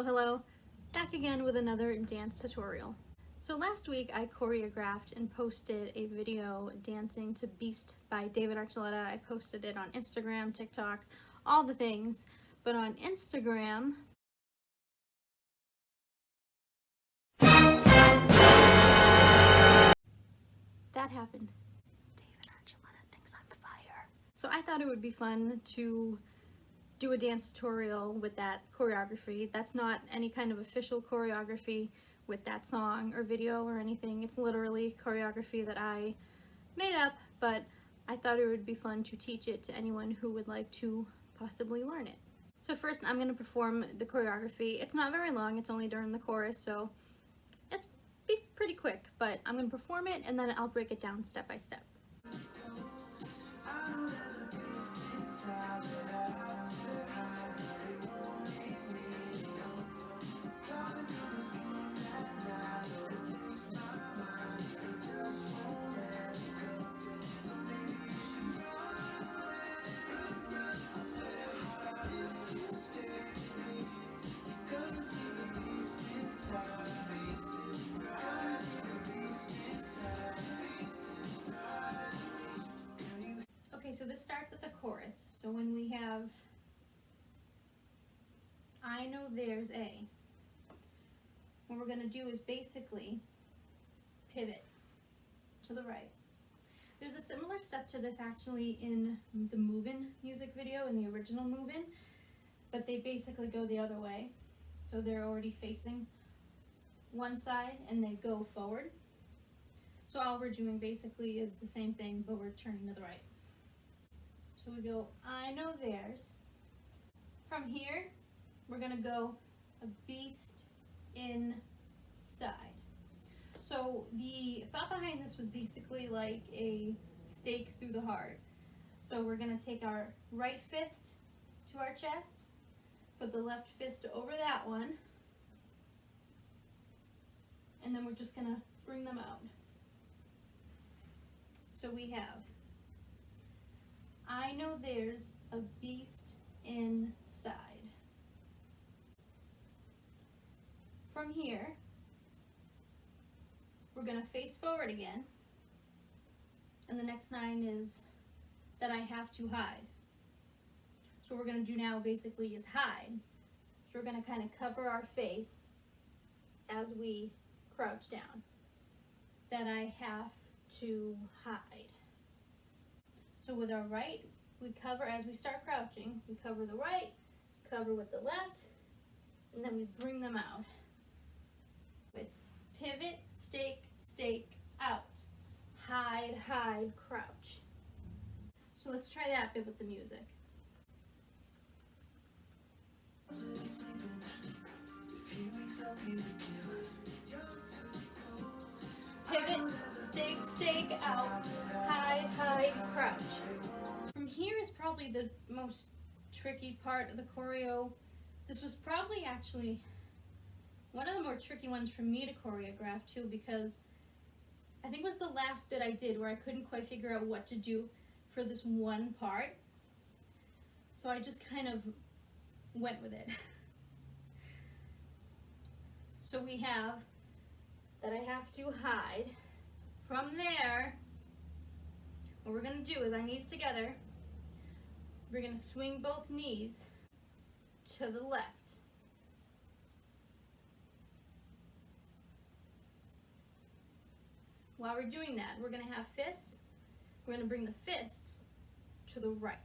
Hello, back again with another dance tutorial. So last week I choreographed and posted a video dancing to Beast by David Archuleta. I posted it on Instagram, TikTok, all the things, but on Instagram, that happened. David Archuleta thinks I'm fire. So I thought it would be fun to do a dance tutorial with that choreography. That's not any kind of official choreography with that song or video or anything. It's literally choreography that I made up, but I thought it would be fun to teach it to anyone who would like to possibly learn it. So first I'm going to perform the choreography. It's not very long, it's only during the chorus, so it's pretty quick, but I'm going to perform it and then I'll break it down step by step. So this starts at the chorus. So when we have I know there's a, what we're going to do is basically pivot to the right. There's a similar step to this actually in the Movin' music video, in the original Movin', but they basically go the other way. So they're already facing one side and they go forward. So all we're doing basically is the same thing, but we're turning to the right. So we go, I know there's. From here, we're gonna go a beast inside. So the thought behind this was basically like a stake through the heart. So we're gonna take our right fist to our chest, put the left fist over that one, and then we're just gonna bring them out. So we have, I know there's a beast inside. From here, we're going to face forward again, and the next line is that I have to hide. So what we're going to do now basically is hide. So we're going to kind of cover our face as we crouch down. That I have to hide. So with our right, we cover, as we start crouching, we cover the right, cover with the left, and then we bring them out. It's pivot, stake, stake, out. Hide, hide, crouch. So let's try that bit with the music. Pivot, stake, stake, out. Hide, hide, crouch. From here is probably the most tricky part of the choreo. This was probably actually one of the more tricky ones for me to choreograph too, because I think it was the last bit I did where I couldn't quite figure out what to do for this one part. So I just kind of went with it. So we have that I have to hide. From there, what we're going to do is our knees together. We're going to swing both knees to the left. While we're doing that, we're going to have fists. We're going to bring the fists to the right.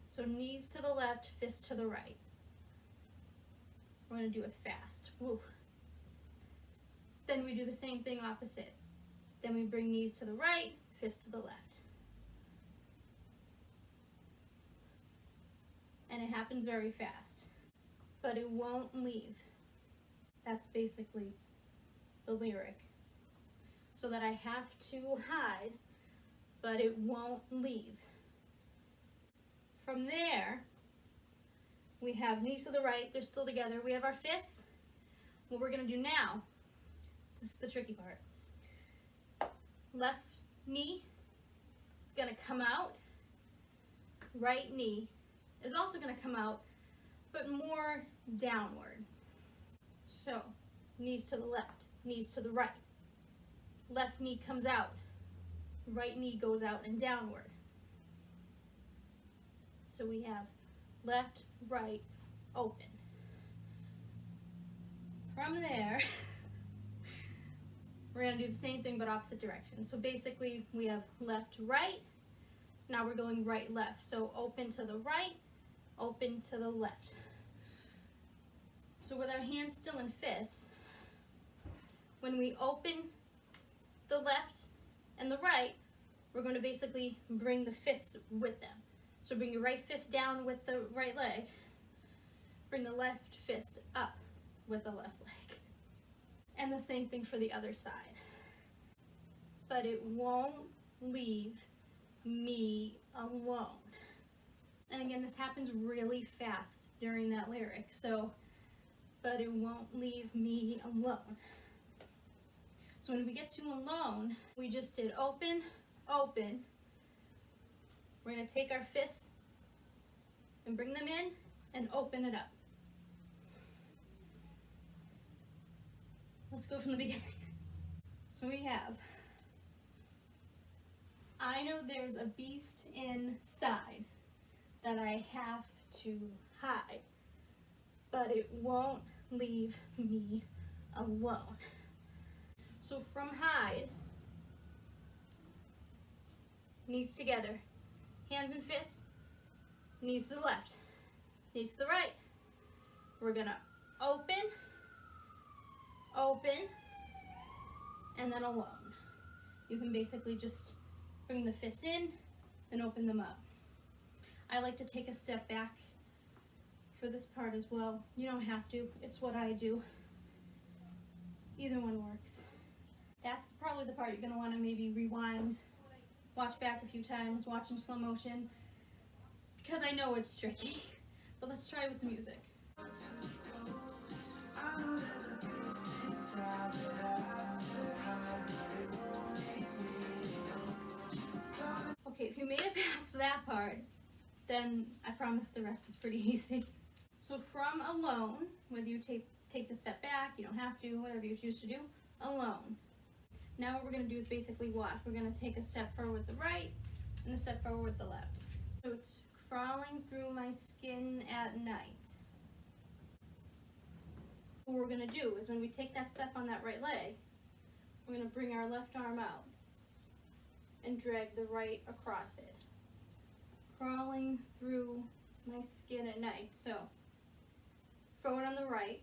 So knees to the left, fists to the right. We're going to do it fast. Woo. Then we do the same thing opposite. Then we bring knees to the right, fist to the left. And it happens very fast, but it won't leave. That's basically the lyric. So that I have to hide, but it won't leave. From there, we have knees to the right, they're still together. We have our fists. What we're gonna do now, this is the tricky part. Left knee is gonna come out. Right knee is also gonna come out, but more downward. So, knees to the left, knees to the right. Left knee comes out, right knee goes out and downward. So we have left, right, open. From there, we're going to do the same thing but opposite direction. So basically we have left, right. Now we're going right, left. So open to the right, open to the left. So with our hands still in fists, when we open the left and the right, we're going to basically bring the fists with them. So bring your right fist down with the right leg, bring the left fist up with the left leg. And the same thing for the other side. But it won't leave me alone. And again, this happens really fast during that lyric, so, but it won't leave me alone. So when we get to alone, we just did open, open. We're going to take our fists and bring them in and open it up. Let's go from the beginning. So we have, I know there's a beast inside that I have to hide, but it won't leave me alone. So from hide, knees together, hands and fists, knees to the left, knees to the right. We're gonna open, open, and then alone. You can basically just bring the fists in and open them up. I like to take a step back for this part as well. You don't have to, it's what I do. Either one works. That's probably the part you're gonna wanna maybe rewind, watch back a few times, watch in slow motion, because I know it's tricky. But let's try with the music. Okay, if you made it past that part, then I promise the rest is pretty easy. So from alone, whether you take the step back, you don't have to, whatever you choose to do, alone. Now what we're going to do is basically watch. We're going to take a step forward with the right and a step forward with the left. So it's crawling through my skin at night. What we're going to do is when we take that step on that right leg, we're going to bring our left arm out and drag the right across it. Crawling through my skin at night. So forward on the right.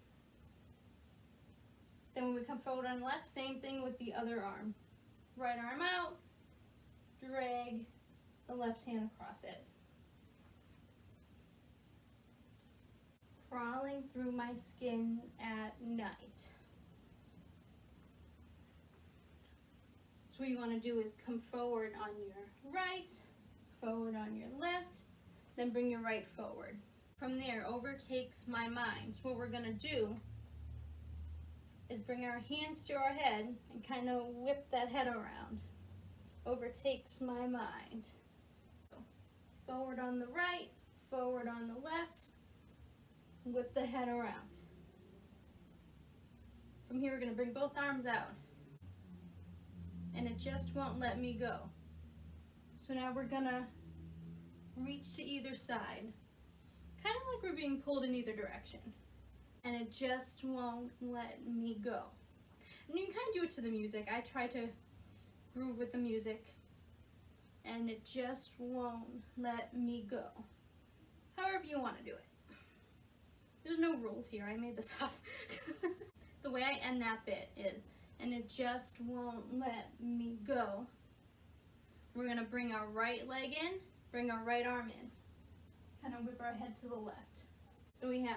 Then when we come forward on the left, same thing with the other arm. Right arm out, drag the left hand across it. Crawling through my skin at night. So what you want to do is come forward on your right, forward on your left, then bring your right forward. From there, overtakes my mind. So what we're going to do is bring our hands to our head and kind of whip that head around. Overtakes my mind. So, forward on the right, forward on the left, whip the head around. From here, we're going to bring both arms out. And it just won't let me go. So now we're going to reach to either side. Kind of like we're being pulled in either direction. And it just won't let me go. And you can kind of do it to the music. I try to groove with the music, and it just won't let me go. However you want to do it. There's no rules here, I made this up. The way I end that bit is, and it just won't let me go. We're gonna bring our right leg in, bring our right arm in. Kind of whip our head to the left. So we have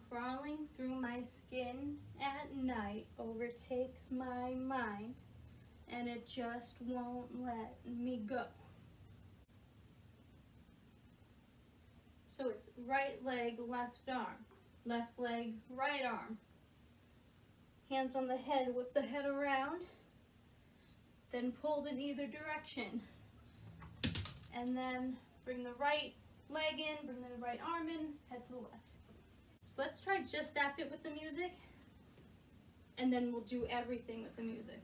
crawling through my skin at night, overtakes my mind, and it just won't let me go. So it's right leg, left arm, left leg, right arm. Hands on the head, whip the head around, then pulled in either direction. And then bring the right leg in, bring the right arm in, head to the left. So let's try just that bit with the music, and then we'll do everything with the music.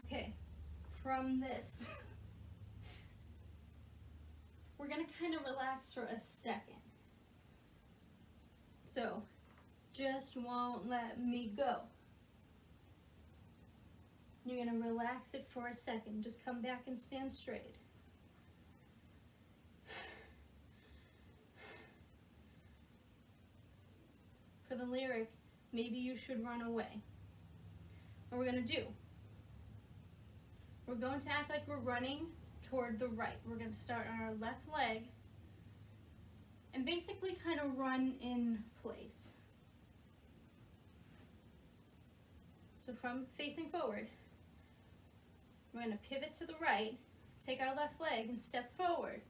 Okay, from this, we're gonna kind of relax for a second. So, just won't let me go. You're gonna relax it for a second. Just come back and stand straight. For the lyric, maybe you should run away. What we're gonna do, we're going to act like we're running toward the right. We're gonna start on our left leg and basically kind of run in place. So from facing forward, we're going to pivot to the right, take our left leg and step forward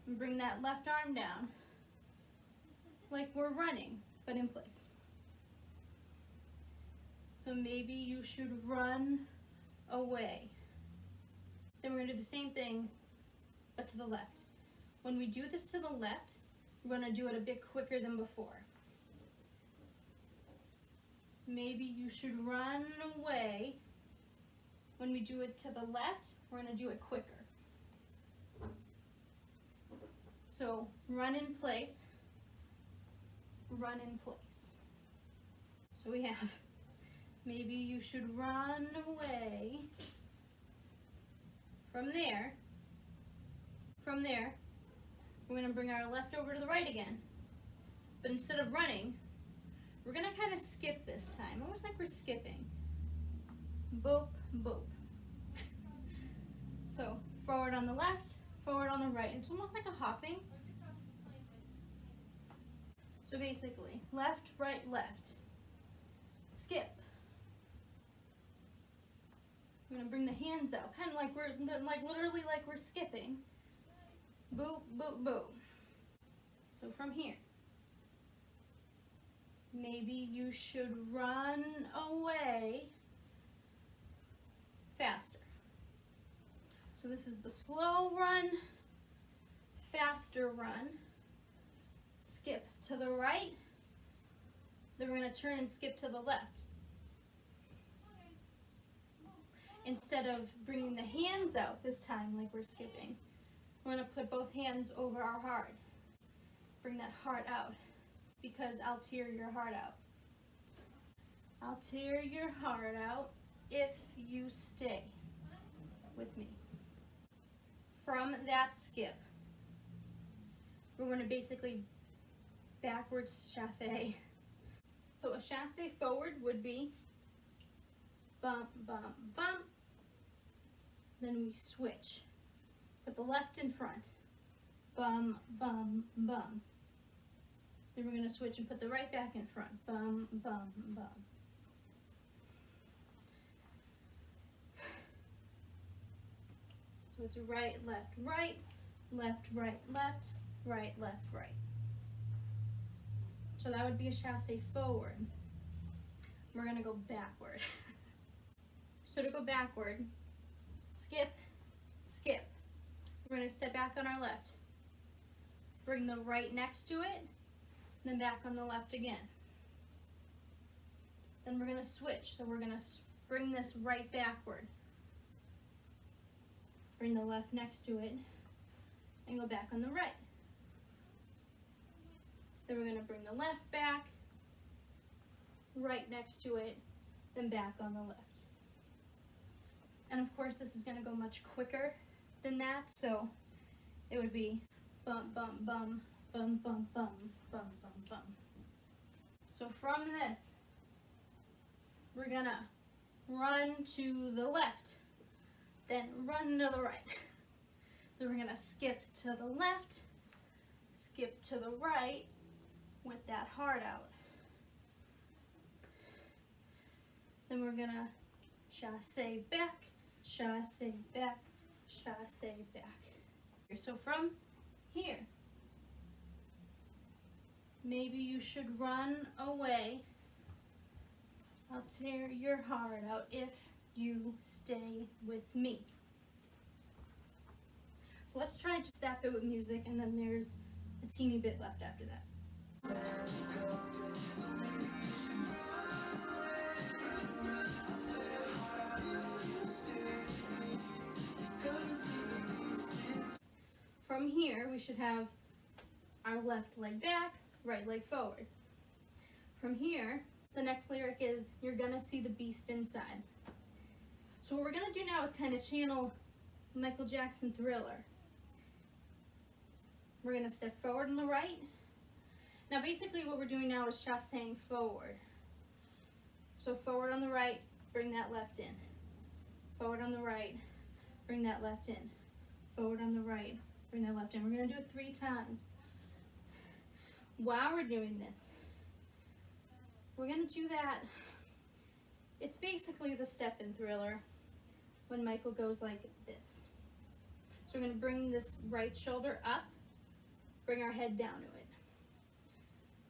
and bring that left arm down like we're running, but in place. So maybe you should run away. Then we're going to do the same thing, but to the left. When we do this to the left, we're going to do it a bit quicker than before. Maybe you should run away. When we do it to the left, we're going to do it quicker. So run in place, run in place. So we have, maybe you should run away. From there, we're going to bring our left over to the right again. But instead of running, we're going to kind of skip this time, almost like we're skipping. Boop, boop. So forward on the left, forward on the right. It's almost like a hopping. So basically, left, right, left. Skip. I'm going to bring the hands out, kind of like we're, literally like we're skipping. Boop, boop, boop. So from here, maybe you should run away faster. So this is the slow run, faster run. Skip to the right. Then we're going to turn and skip to the left. Instead of bringing the hands out this time like we're skipping, we're going to put both hands over our heart. Bring that heart out, because I'll tear your heart out. I'll tear your heart out if you stay with me. From that skip, we're going to basically backwards chassé. So a chassé forward would be bump, bump, bump. Then we switch. Put the left in front. Bum, bum, bum. Then we're going to switch and put the right back in front. Bum, bum, bum. So it's right, left, right, left, right, left, right, left, right. So that would be a chassé forward. We're going to go backward. So to go backward, skip, skip. We're going to step back on our left. Bring the right next to it, then back on the left again. Then we're going to switch. So we're going to bring this right backward. Bring the left next to it, and go back on the right. Then we're going to bring the left back, right next to it, then back on the left. And of course this is going to go much quicker than that, so it would be bum, bum, bum, bum, bum, bum, bum, bum, bum. So from this, we're going to run to the left, then run to the right. Then we're going to skip to the left, skip to the right, with that heart out. Then we're gonna chasse back, chasse back, chasse back. So from here, maybe you should run away. I'll tear your heart out if you stay with me. So let's try just that bit with music, and then there's a teeny bit left after that. From here, we should have our left leg back, right leg forward. From here, the next lyric is, you're gonna see the beast inside. So what we're gonna do now is kind of channel Michael Jackson Thriller. We're gonna step forward on the right. Now basically what we're doing now is chassing forward. So forward on the right, bring that left in. Forward on the right, bring that left in. Forward on the right, bring that left in. We're gonna do it 3 times. While we're doing this, we're gonna do that. It's basically the step in Thriller when Michael goes like this. So we're gonna bring this right shoulder up, bring our head down to it.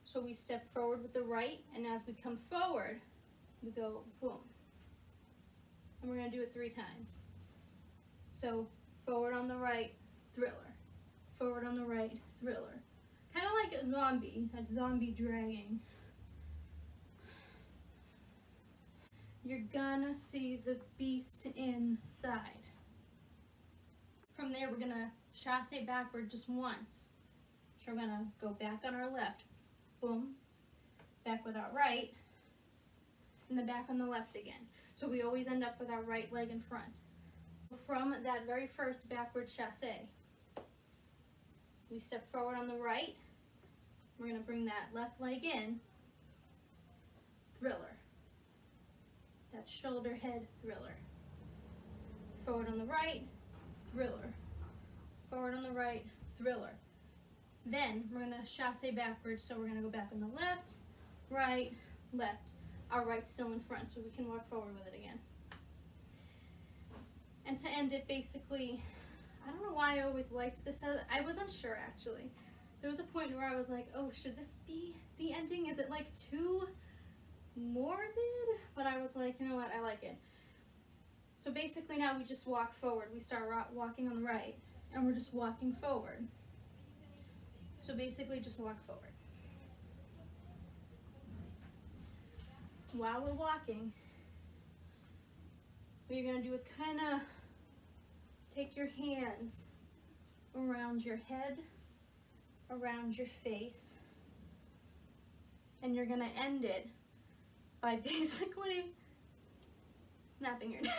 So we step forward with the right, and as we come forward, we go boom. And we're gonna do it 3 times. So forward on the right, Thriller. Forward on the right, Thriller. Kind of like a zombie dragging. You're gonna see the beast inside. From there, we're gonna chasse backward just once. So we're gonna go back on our left, boom, back with our right, and then back on the left again. So we always end up with our right leg in front. From that very first backward chasse, we step forward on the right. We're gonna bring that left leg in, Thriller. That shoulder head, Thriller. Forward on the right, Thriller. Forward on the right, Thriller. Then we're gonna chasse backwards, so we're gonna go back on the left, right, left. Our right's still in front, so we can walk forward with it again. And to end it, basically, I don't know why I always liked this. I wasn't sure, actually. There was a point where I was like, oh, should this be the ending? Is it like too morbid? But I was like, you know what, I like it. So basically now we just walk forward. We start walking on the right, and we're just walking forward. So basically just walk forward. While we're walking, what you're gonna do is kind of take your hands around your head, around your face, and you're gonna end it by basically snapping your neck.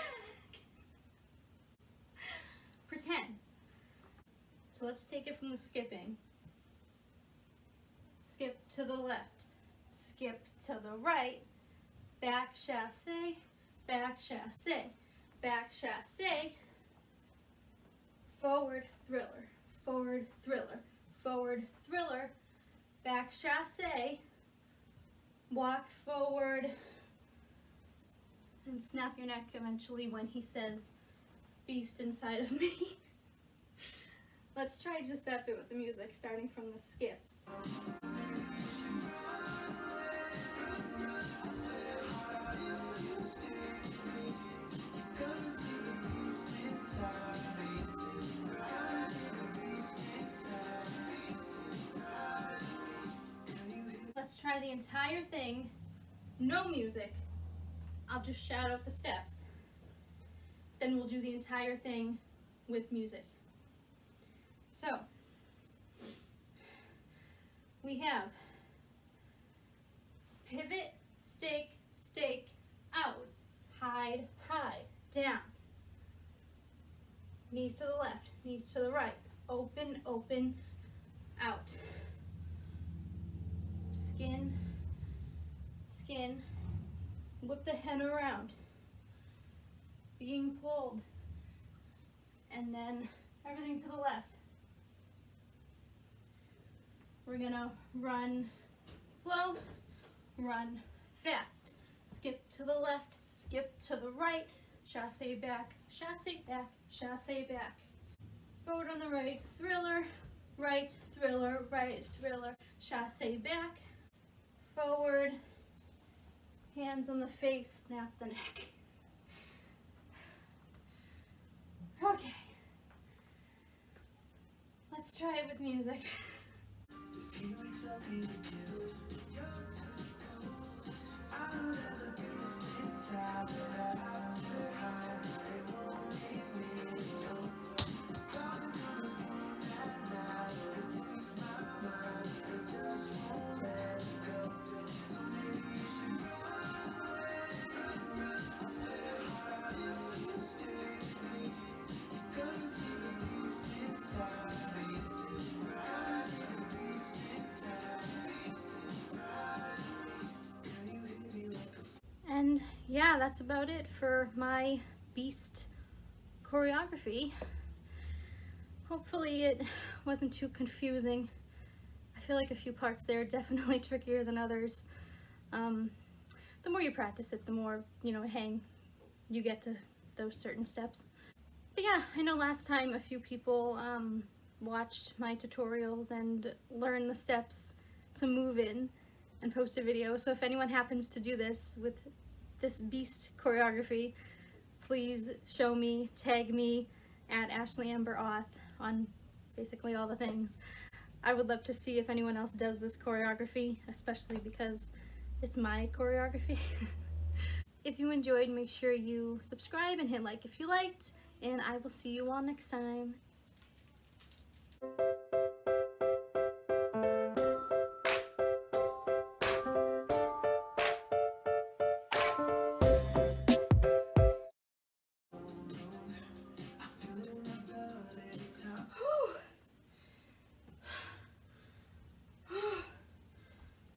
Pretend. So let's take it from the skipping. Skip to the left, skip to the right, back chasse, back chasse, back chasse, forward Thriller, forward Thriller, forward Thriller, back chasse, walk forward, and snap your neck eventually when he says, beast inside of me. Let's try just that bit with the music, starting from the skips. Let's try the entire thing, no music. I'll just shout out the steps. Then we'll do the entire thing with music. So, we have pivot, stake, stake, out, hide, hide, down. Knees to the left, knees to the right, open, open, out. Skin, skin, whip the head around, being pulled, and then everything to the left. We're gonna run slow, run fast. Skip to the left, skip to the right, chassé back, chassé back, chassé back. Forward on the right, thriller, right, chassé back, forward, hands on the face, snap the neck. Okay, let's try it with music. And yeah, that's about it for my Beast choreography. Hopefully it wasn't too confusing. I feel like a few parts there are definitely trickier than others. The more you practice it, the more, hang you get to those certain steps. But yeah, I know last time a few people watched my tutorials and learned the steps to move in and post a video. So if anyone happens to do this with this Beast choreography, please show me, tag me at Ashley Amber Auth on basically all the things. I would love to see if anyone else does this choreography, especially because it's my choreography. If you enjoyed, make sure you subscribe and hit like if you liked, and I will see you all next time.